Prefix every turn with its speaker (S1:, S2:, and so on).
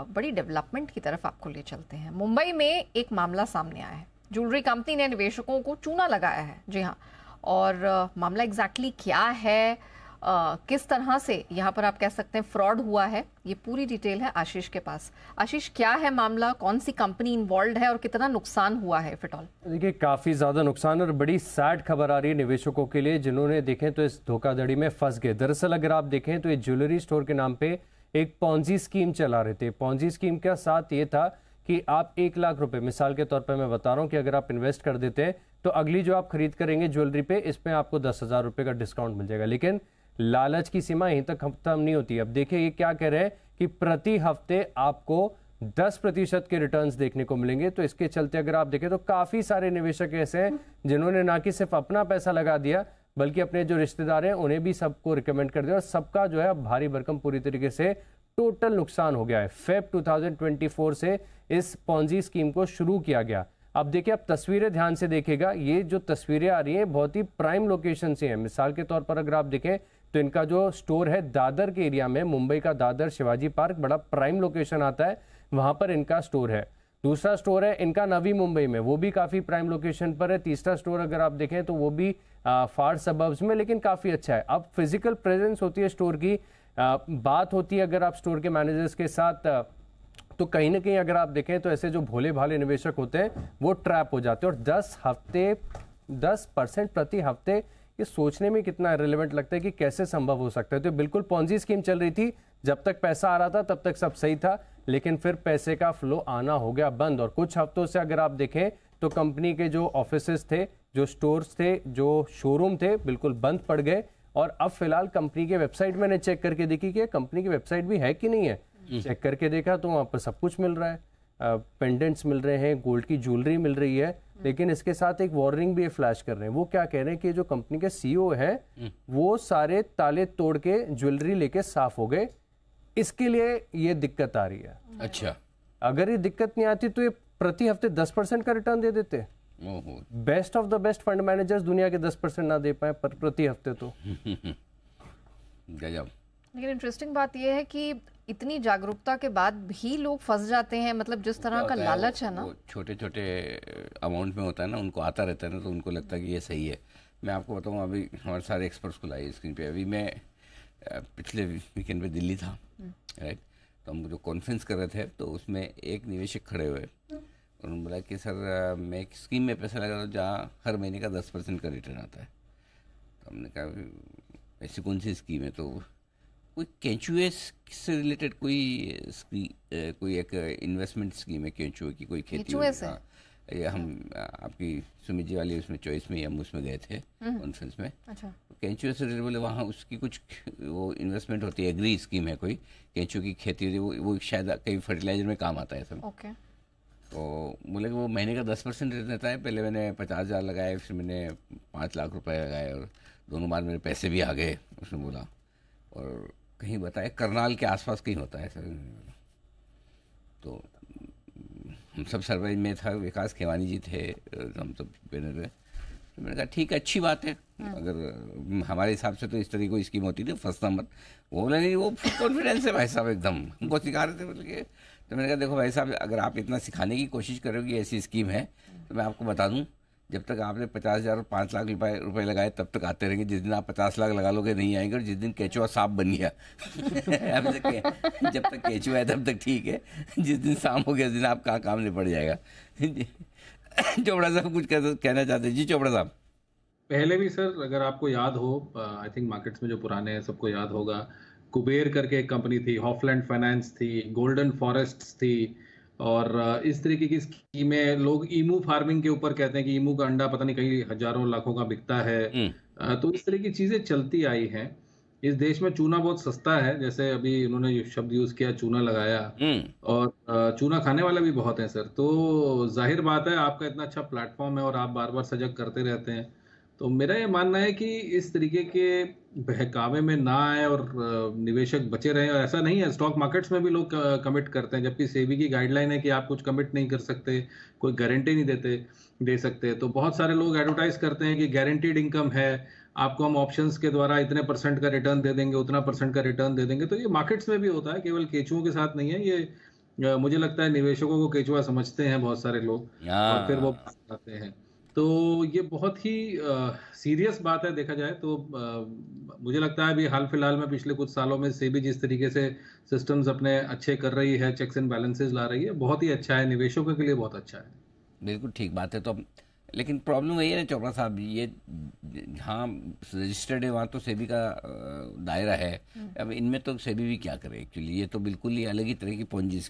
S1: बड़ी डेवलपमेंट की तरफ आपको ले चलते हैं। मुंबई में एक मामला सामने आया है, ज्वेलरी कंपनी ने निवेशकों को चूना लगाया है। जी हाँ, और मामला एग्जैक्टली क्या है, किस तरह से यहाँ पर आप कह सकते हैं फ्रॉड हुआ है, ये पूरी डिटेल है आशीष के पास। आशीष, क्या है मामला, कौन सी कंपनी इन्वॉल्व है और कितना नुकसान हुआ है इफ एट ऑल?
S2: देखिए, काफ़ी ज़्यादा नुकसान और बड़ी सैड खबर आ रही है निवेशकों के लिए जिन्होंने देखें तो इस धोखाधड़ी में फंस गए। दरअसल अगर आप देखें तो ये ज्वेलरी स्टोर के नाम पे एक पॉन्जी स्कीम चला रहे थे। पॉन्जी स्कीम का साथ ये था कि आप 1 लाख रुपए, मिसाल के तौर पर मैं बता रहा हूँ कि अगर आप इन्वेस्ट कर देते हैं तो अगली जो आप खरीद करेंगे ज्वेलरी पे, इसमें आपको 10,000 रुपये का डिस्काउंट मिल जाएगा। लेकिन लालच की सीमा यहीं तक खत्म नहीं होती। अब देखिए ये क्या कह रहे हैं कि प्रति हफ्ते आपको 10% के रिटर्न्स देखने को मिलेंगे। तो इसके चलते अगर आप देखें तो काफी सारे निवेशक ऐसे हैं जिन्होंने ना कि सिर्फ अपना पैसा लगा दिया बल्कि अपने जो रिश्तेदार हैं उन्हें भी सबको रिकमेंड कर दिया और सबका जो है भारी भरकम पूरी तरीके से टोटल नुकसान हो गया है। फेब 2024 से इस पॉन्जी स्कीम को शुरू किया गया। अब देखिए, आप तस्वीरें ध्यान से देखेगा, ये जो तस्वीरें आ रही हैं बहुत ही प्राइम लोकेशन से हैं। मिसाल के तौर पर अगर आप देखें तो इनका जो स्टोर है दादर के एरिया में, मुंबई का दादर शिवाजी पार्क बड़ा प्राइम लोकेशन आता है, वहां पर इनका स्टोर है। दूसरा स्टोर है इनका नवी मुंबई में, वो भी काफी प्राइम लोकेशन पर है। तीसरा स्टोर अगर आप देखें तो वो भी फार सबर्ब्स में, लेकिन काफी अच्छा है। अब फिजिकल प्रेजेंस होती है स्टोर की, बात होती है अगर आप स्टोर के मैनेजर्स के साथ, तो कहीं ना कहीं अगर आप देखें तो ऐसे जो भोले भाले निवेशक होते हैं वो ट्रैप हो जाते हैं। और 10% प्रति हफ्ते, ये सोचने में कितना रिलेवेंट लगता है कि कैसे संभव हो सकता है। तो बिल्कुल पॉन्जी स्कीम चल रही थी, जब तक पैसा आ रहा था तब तक सब सही था, लेकिन फिर पैसे का फ्लो आना हो गया बंद। और कुछ हफ्तों से अगर आप देखें तो कंपनी के जो ऑफिसेस थे, जो स्टोर्स थे, जो शोरूम थे, बिल्कुल बंद पड़ गए। और अब फिलहाल कंपनी के वेबसाइट मैंने चेक करके देखी कि कंपनी की वेबसाइट भी है कि नहीं है। चेक करके देखा तो वहाँ पर सब कुछ मिल रहा है, पेंडेंट्स मिल रहे हैं, गोल्ड की ज्वेलरी मिल रही है, लेकिन इसके साथ एक वार्निंग भी फ्लैश कर रहे हैं। वो क्या कह रहे हैं कि जो कंपनी के सीईओ है वो सारे ताले तोड़ के ज्वेलरी लेके साफ हो गए, इसके लिए ये दिक्कत आ रही है।
S3: अच्छा,
S2: अगर ये दिक्कत नहीं आती तो ये प्रति हफ्ते 10% का रिटर्न दे देते। Best of the best fund managers दुनिया के 10% ना दे पाए पर प्रति हफ्ते तो
S3: गजब।
S1: लेकिन इंटरेस्टिंग बात यह है कि इतनी जागरूकता के बाद भी लोग फंस जाते हैं। मतलब जिस तरह का लालच है ना,
S3: छोटे छोटे अमाउंट में होता है ना, उनको आता रहता है ना, तो उनको लगता है कि ये सही है। मैं आपको बताऊँ, अभी हमारे सारे एक्सपर्ट्स को लाई स्क्रीन पे। अभी मैं पिछले वीकेंड पे दिल्ली था, राइट, तो हम जो कॉन्फ्रेंस कर रहे थे तो उसमें एक निवेशक खड़े हुए और उन्होंने बोला कि सर मैं एक स्कीम में पैसा लगा रहा हूँ जहाँ हर महीने का 10% का रिटर्न आता है। तो हमने कहा ऐसी कौन सी स्कीम है? तो कोई केंचुए से रिलेटेड कोई एक इन्वेस्टमेंट स्कीम है केंचुए की, कोई खेती से। ये हम आपकी सुमित जी वाली उसमें चॉइस में हम उसमें गए थे कॉन्फ्रेंस में।
S1: अच्छा,
S3: तो केंचुए से रिलेटेड बोले वहाँ उसकी कुछ वो इन्वेस्टमेंट होती है, एग्री स्कीम है कोई, केंचुए की खेती होती है, वो शायद कहीं फर्टिलाइजर में काम आता है सब।
S1: ओके।
S3: तो बोले कि वो महीने का 10% रिटर्न देता है। पहले मैंने 50,000 लगाए, फिर मैंने 5 लाख रुपए लगाए और दोनों बार मेरे पैसे भी आ गए, उसने बोला। और कहीं बताया करनाल के आसपास कहीं होता है सर। तो हम सब सर्वे में था, विकास खेवानी जी थे, हम सब बैनर में। तो मैंने कहा ठीक है, अच्छी बात है, अगर हमारे हिसाब से तो इस तरह की स्कीम होती थी, फंसना मत। वो बोला नहीं, वो कॉन्फिडेंस है भाई साहब, एकदम हमको सिखा रहे थे बोल के। तो मैंने कहा देखो भाई साहब, अगर आप इतना सिखाने की कोशिश करोगे ऐसी स्कीम है, तो मैं आपको बता दूं, जब तक आपने 50,000 और 5 लाख रुपए लगाए तब तक आते रहेंगे। जिस दिन आप 50 लाख लगा लोगे नहीं आएंगे, और जिस दिन केचुआ सांप बन गया जब तक केचुआ है तब तक ठीक है, जिस दिन सांप हो गया उस दिन आपका काम निपट जाएगा। चोपड़ा साहब कुछ कहना चाहते हैं? जी चोपड़ा साहब।
S4: पहले भी सर, अगर आपको याद हो, आई थिंक मार्केट्स में जो पुराने हैं सबको याद होगा, कुबेर करके एक कंपनी थी, हॉफलैंड फाइनेंस थी, गोल्डन फॉरेस्ट थी, और इस तरीके की स्कीमें। लोग ईमू फार्मिंग के ऊपर कहते हैं कि ईमू का अंडा पता नहीं कहीं हजारों लाखों का बिकता है। तो इस तरह की चीजें चलती आई हैं। इस देश में चूना बहुत सस्ता है, जैसे अभी उन्होंने शब्द यूज किया, चूना लगाया, और चूना खाने वाले भी बहुत हैं सर। तो जाहिर बात है, आपका इतना अच्छा प्लेटफॉर्म है और आप बार बार सजग करते रहते हैं, तो मेरा ये मानना है कि इस तरीके के बहकावे में ना आए और निवेशक बचे रहें। और ऐसा नहीं है, स्टॉक मार्केट्स में भी लोग कमिट करते हैं, जबकि सेबी की गाइडलाइन है कि आप कुछ कमिट नहीं कर सकते, कोई गारंटी नहीं दे सकते। तो बहुत सारे लोग एडवर्टाइज करते हैं कि गारंटीड इनकम है, आपको हम ऑप्शंस के द्वारा इतने % का रिटर्न दे देंगे, उतना % का रिटर्न दे देंगे। तो ये मार्केट्स में भी होता है, केवल केचुओं के साथ नहीं है, ये मुझे लगता है निवेशकों को केचुआ समझते हैं बहुत सारे लोग, और फिर वो आते हैं। तो ये बहुत ही सीरियस बात है देखा जाए तो। मुझे लगता है अभी हाल फिलहाल में पिछले कुछ सालों में सेबी जिस तरीके से सिस्टम्स अपने अच्छे कर रही है, चेक्स एंड बैलेंसेस ला रही है, बहुत ही अच्छा है, निवेशकों के लिए बहुत अच्छा है।
S3: बिल्कुल ठीक बात है। तो अब लेकिन प्रॉब्लम वही है ना चोपड़ा साहब, ये जहाँ रजिस्टर्ड है वहाँ तो सेबी का दायरा है। अब इनमें तो सेबी भी क्या करे एक्चुअली, ये तो बिल्कुल ही अलग ही तरह की पोंजी